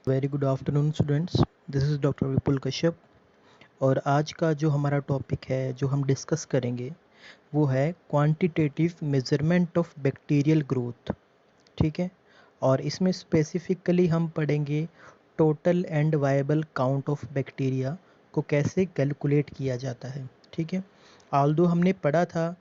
Very good afternoon students, this is doctor Vipul Kashyap. और आज का जो हमारा टॉपिक है जो हम डिस्कस करेंगे वो है quantitative measurement of bacterial growth. ठीक है। और इसमें स्पेसिफिकली हम पढ़ेंगे total and viable count of bacteria को कैसे कैलकुलेट किया जाता है। ठीक है। आल्दो हमने पढ़ा था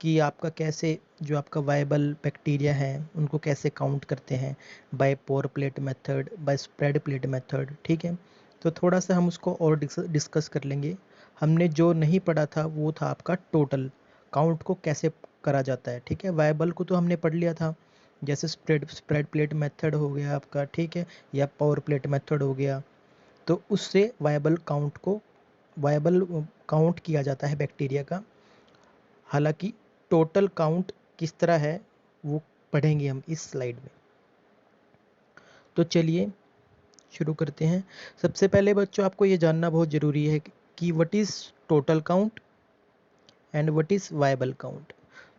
कि आपका कैसे जो आपका वायबल बैक्टीरिया है उनको कैसे काउंट करते हैं, by pour plate method, by spread plate method. ठीक है। तो थोड़ा सा हम उसको और डिस्कस कर लेंगे। हमने जो नहीं पढ़ा था वो था आपका टोटल काउंट को कैसे करा जाता है। ठीक है। वायबल को तो हमने पढ़ लिया था, जैसे स्प्रेड प्लेट मेथड हो गया आपका, ठीक है, या पावर प्लेट मेथड हो गया। तो उससे वायबल काउंट किया जाता है बैक्टीरिया का। हालांकि टोटल काउंट किस तरह है वो पढ़ेंगे हम इस स्लाइड में। तो चलिए शुरू करते हैं। सबसे पहले बच्चों आपको ये जानना बहुत ज़रूरी है कि what is total count and what is viable count.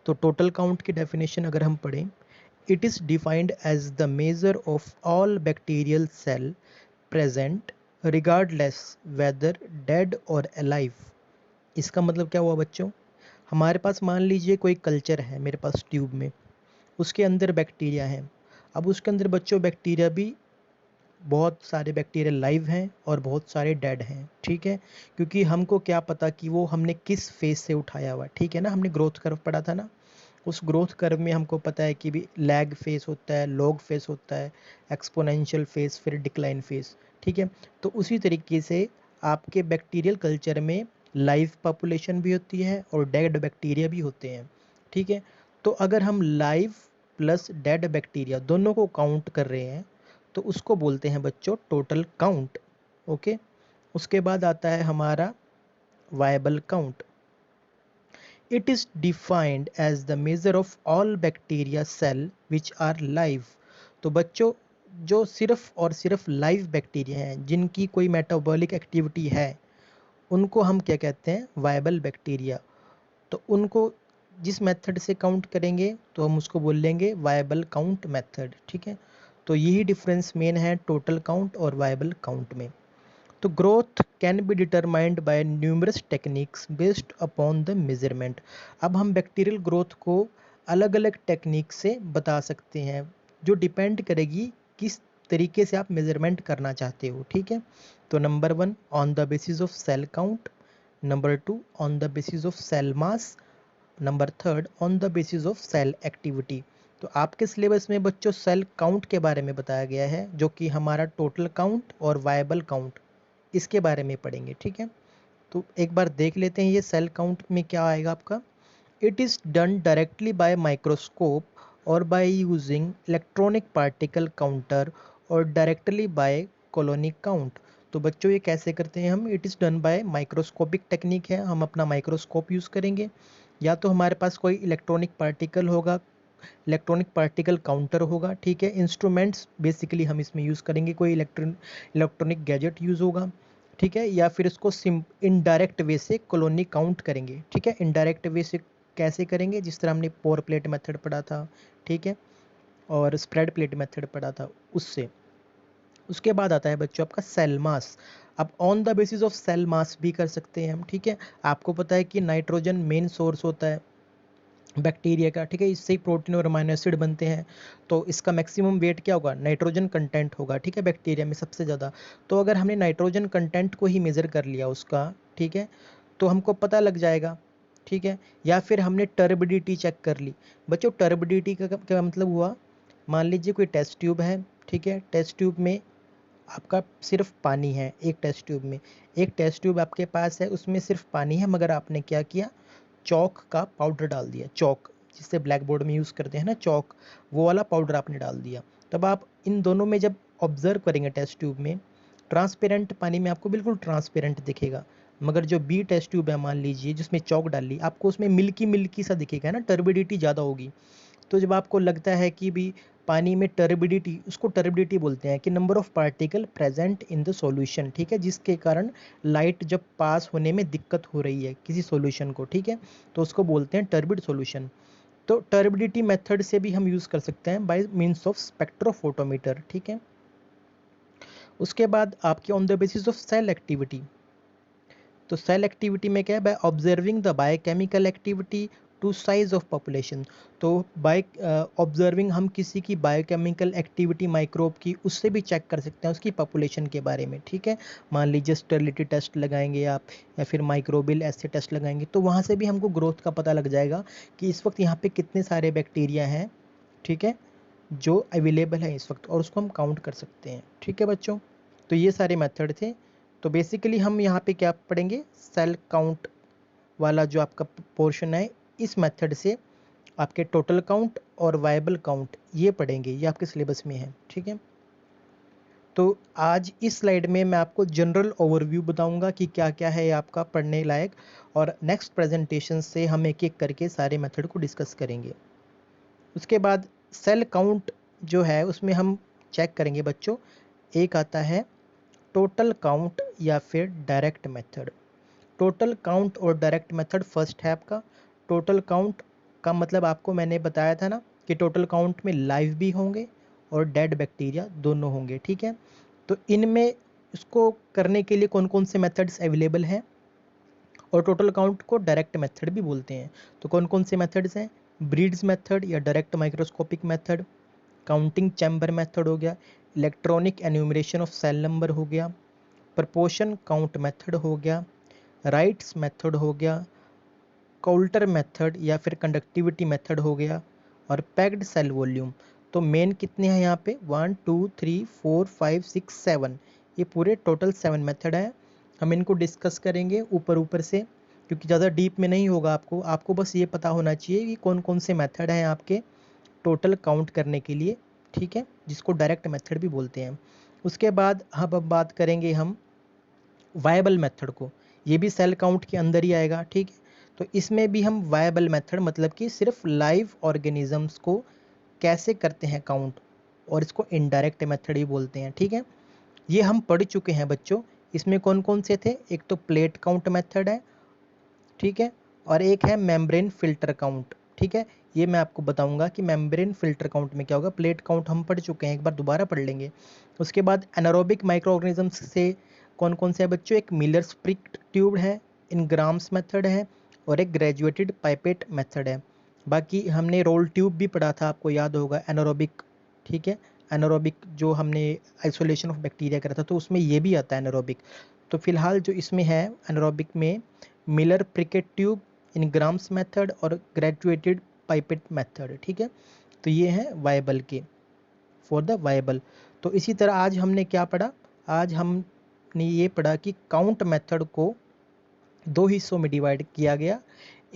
तो टोटल काउंट की डेफिनेशन अगर हम पढ़ें, it is defined as the measure of all bacterial cell present regardless whether dead or alive। इसका मतलब क्या हुआ बच्चों, हमारे पास मान लीजिए कोई कल्चर है मेरे पास ट्यूब में, उसके अंदर बैक्टीरिया है। अब उसके अंदर बच्चों बैक्टीरिया भी, बहुत सारे बैक्टीरिया लाइव हैं और बहुत सारे डेड हैं। ठीक है। क्योंकि हमको क्या पता कि वो हमने किस फेज से उठाया हुआ। ठीक है ना, हमने ग्रोथ कर्व पढ़ा था ना। उस ग्रोथ कर्व में हमको पता है कि भी लैग फेस होता है, लॉग फेस होता है, एक्सपोनेंशियल फेस, फिर डिक्लाइन फेस। ठीक है। तो उसी तरीके से आपके बैक्टीरियल कल्चर में लाइव पॉपुलेशन भी होती है और डेड बैक्टीरिया भी होते हैं। ठीक है। तो अगर हम लाइव प्लस डेड बैक्टीरिया दोनों को काउंट कर रहे हैं तो उसको बोलते हैं बच्चों टोटल काउंट। ओके। उसके बाद आता है हमारा viable count. It is defined as the measure of all bacteria cell which are live। तो बच्चों जो सिर्फ और सिर्फ लाइव बैक्टीरिया हैं जिनकी कोई मेटाबॉलिक एक्टिविटी है उनको हम क्या कहते हैं, वायबल बैक्टीरिया। तो उनको जिस मेथड से काउंट करेंगे तो हम उसको बोल लेंगे वायबल काउंट मेथड। ठीक है। तो यही डिफरेंस मेन है टोटल काउंट और वायबल काउंट में। तो growth can be determined by numerous techniques based upon the measurement. अब हम बैक्टीरियल ग्रोथ को अलग अलग टेक्निक से बता सकते हैं जो डिपेंड करेगी किस तरीके से आप मेजरमेंट करना चाहते हो। ठीक है। तो number 1 on the basis of cell count, number 2 on the basis of cell mass, number 3 on the basis of cell activity. तो आपके सिलेबस में बच्चों सेल काउंट के बारे में बताया गया है जो कि हमारा टोटल काउंट और वायबल काउंट इसके बारे में पढ़ेंगे। ठीक है। तो एक बार देख लेते हैं ये सेल काउंट में क्या आएगा आपका। It is done directly by microscope और by using electronic particle counter और डायरेक्टली बाय कॉलोनी काउंट। तो बच्चों ये कैसे करते हैं हम, it is done by microscopic technique है, हम अपना माइक्रोस्कोप यूज़ करेंगे, या तो हमारे पास कोई इलेक्ट्रॉनिक पार्टिकल होगा, इलेक्ट्रॉनिक पार्टिकल काउंटर होगा। ठीक है। इंस्ट्रूमेंट्स बेसिकली हम इसमें यूज़ करेंगे, कोई इलेक्ट्रॉनिक गैजेट यूज़ होगा। ठीक है। या फिर इसको इनडायरेक्ट वे से कॉलोनी काउंट करेंगे। ठीक है। इनडायरेक्ट वे से कैसे करेंगे, जिस तरह हमने पोर प्लेट मेथड पढ़ा था। ठीक है। और स्प्रेड प्लेट मेथड पढ़ा था उससे। उसके बाद आता है बच्चों आपका सेल मास। अब on the basis of cell mass भी कर सकते हैं हम। ठीक है। आपको पता है कि नाइट्रोजन मेन सोर्स होता है बैक्टीरिया का। ठीक है। इससे ही प्रोटीन और अमीनो एसिड बनते हैं। तो इसका मैक्सिमम वेट क्या होगा, नाइट्रोजन कंटेंट होगा। ठीक है। बैक्टीरिया में सबसे ज़्यादा। तो अगर हमने नाइट्रोजन कंटेंट को ही मेज़र कर लिया उसका, ठीक है, तो हमको पता लग जाएगा। ठीक है। या फिर हमने टर्बिडिटी चेक कर ली। बच्चों टर्बिडिटी का क्या मतलब हुआ, मान लीजिए कोई टेस्ट ट्यूब है। ठीक है। टेस्ट ट्यूब में आपका सिर्फ पानी है, एक टेस्ट ट्यूब में एक टेस्ट ट्यूब आपके पास है, उसमें सिर्फ पानी है, मगर आपने क्या किया, चौक का पाउडर डाल दिया। चौक जिससे ब्लैक बोर्ड में यूज़ करते हैं ना चौक, वो वाला पाउडर आपने डाल दिया। तब आप इन दोनों में जब ऑब्जर्व करेंगे टेस्ट ट्यूब में, ट्रांसपेरेंट पानी में आपको बिल्कुल ट्रांसपेरेंट दिखेगा, मगर जो बी टेस्ट ट्यूब है मान लीजिए जिसमें चौक डाल ली, आपको उसमें मिल्की मिल्की सा दिखेगा ना, टर्बिडिटी ज़्यादा होगी। तो जब आपको लगता है कि भी पानी में टर्बिडिटी, उसको टर्बिडिटी बोलते हैं कि number of particle present in the solution. ठीक है। जिसके कारण लाइट जब पास होने में दिक्कत हो रही है किसी सॉल्यूशन को। ठीक है। तो उसको बोलते हैं टर्बिड सॉल्यूशन। तो टर्बिडिटी मेथड से भी हम यूज़ कर सकते हैं बाय मीन्स ऑफ स्पेक्ट्रोफोटोमीटर। ठीक है। उसके बाद आपके on the basis of cell activity, तो सेल एक्टिविटी में क्या है, by observing the biochemical activity to size of population. तो बाय ऑब्जर्विंग हम किसी की बायोकेमिकल एक्टिविटी माइक्रोब की उससे भी चेक कर सकते हैं उसकी पॉपुलेशन के बारे में, ठीक है। मान लीजिए स्टेरिलिटी टेस्ट लगाएंगे आप, या फिर माइक्रोबियल ऐसे टेस्ट लगाएंगे, तो वहाँ से भी हमको ग्रोथ का पता लग जाएगा कि इस वक्त यहाँ पे कितने सारे बैक्टीरिया हैं, ठीक है, जो अवेलेबल है इस वक्त, और उसको हम काउंट कर सकते हैं, ठीक है बच्चों। तो ये सारे मेथड थे। तो बेसिकली हम यहाँ पे क्या पढ़ेंगे, सेल काउंट वाला जो आपका पोर्शन है, इस मेथड से आपके टोटल काउंट और वायबल काउंट ये पढ़ेंगे, ये आपके सिलेबस में है, ठीक है। तो आज इस स्लाइड में मैं आपको जनरल ओवरव्यू बताऊंगा कि क्या क्या है आपका पढ़ने लायक, और नेक्स्ट प्रेजेंटेशन से हम एक एक करके सारे मेथड को डिस्कस करेंगे। उसके बाद सेल काउंट जो है उसमें हम चेक करेंगे बच्चों, एक आता है टोटल काउंट या फिर डायरेक्ट मेथड। टोटल काउंट और डायरेक्ट मेथड फर्स्ट है आपका। टोटल काउंट का मतलब आपको मैंने बताया था ना कि टोटल काउंट में लाइव भी होंगे और डेड बैक्टीरिया दोनों होंगे, ठीक है। तो इनमें इसको करने के लिए कौन कौन से मेथड्स अवेलेबल हैं, और टोटल काउंट को डायरेक्ट मेथड भी बोलते हैं। तो कौन कौन से मेथड्स हैं, ब्रीड्स मेथड या direct microscopic method, counting chamber method हो गया, electronic enumeration of cell number हो गया, प्रपोर्शन काउंट मेथड हो गया, राइट्स मेथड हो गया, काउल्टर मेथड या फिर कंडक्टिविटी मेथड हो गया, और पैक्ड सेल वॉल्यूम। तो मेन कितने हैं यहाँ पे, 1 2 3 4 5 6 7, ये पूरे टोटल 7 मेथड हैं। हम इनको डिस्कस करेंगे ऊपर ऊपर से, क्योंकि ज़्यादा डीप में नहीं होगा। आपको बस ये पता होना चाहिए कि कौन कौन से मेथड हैं आपके टोटल काउंट करने के लिए, ठीक है, जिसको डायरेक्ट मेथड भी बोलते हैं। उसके बाद अब बात करेंगे हम वायबल मेथड को, ये भी सेल काउंट के अंदर ही आएगा, ठीक है। तो इसमें भी हम वायबल मेथड मतलब कि सिर्फ लाइव ऑर्गेनिजम्स को कैसे करते हैं काउंट, और इसको इनडायरेक्ट मेथड ही बोलते हैं, ठीक है। ये हम पढ़ चुके हैं बच्चों। इसमें कौन कौन से थे, एक तो प्लेट काउंट मेथड है, ठीक है, और एक है मेम्ब्रेन फिल्टर काउंट, ठीक है। ये मैं आपको बताऊंगा कि मेम्ब्रेन फिल्टर काउंट में क्या होगा। प्लेट काउंट हम पढ़ चुके हैं, एक बार दोबारा पढ़ लेंगे। उसके बाद एनारोबिक माइक्रो ऑर्गेनिजम्स से कौन कौन से है बच्चों, एक मिलर स्प्रिट ट्यूब है, इन ग्राम्स मेथड है, और एक ग्रेजुएटेड पाइपेट मेथड है। बाकी हमने रोल ट्यूब भी पढ़ा था, आपको याद होगा, एनारोबिक, ठीक है। एनारोबिक जो हमने आइसोलेशन ऑफ बैक्टीरिया करा था, तो उसमें ये भी आता है एनारोबिक। तो फिलहाल जो इसमें है एनारोबिक में Miller Prickett tube, in grams method और ग्रेजुएटेड पाइपेट मेथड, ठीक है। तो ये हैं वायबल के, फॉर द वायबल। तो इसी तरह आज हमने क्या पढ़ा, आज हमने ये पढ़ा कि काउंट मेथड को दो हिस्सों में डिवाइड किया गया,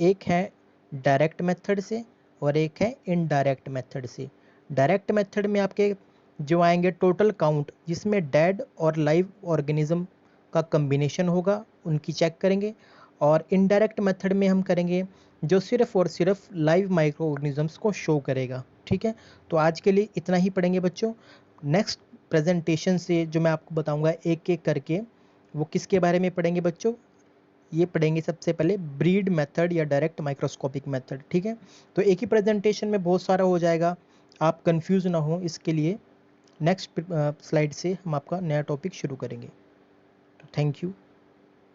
एक है डायरेक्ट मेथड से और एक है इनडायरेक्ट मेथड से। डायरेक्ट मेथड में आपके जो आएंगे टोटल काउंट, जिसमें डेड और लाइव ऑर्गेनिज्म का कम्बिनेशन होगा, उनकी चेक करेंगे। और इनडायरेक्ट मेथड में हम करेंगे जो सिर्फ और सिर्फ लाइव माइक्रो ऑर्गेनिजम्स को शो करेगा, ठीक है। तो आज के लिए इतना ही पढ़ेंगे बच्चों। नेक्स्ट प्रेजेंटेशन से जो मैं आपको बताऊंगा एक एक करके, वो किसके बारे में पढ़ेंगे बच्चों, ये पढ़ेंगे सबसे पहले ब्रीड मेथड या डायरेक्ट माइक्रोस्कोपिक मेथड, ठीक है। तो एक ही प्रेजेंटेशन में बहुत सारा हो जाएगा, आप कंफ्यूज ना हो इसके लिए। नेक्स्ट स्लाइड से हम आपका नया टॉपिक शुरू करेंगे। Thank you.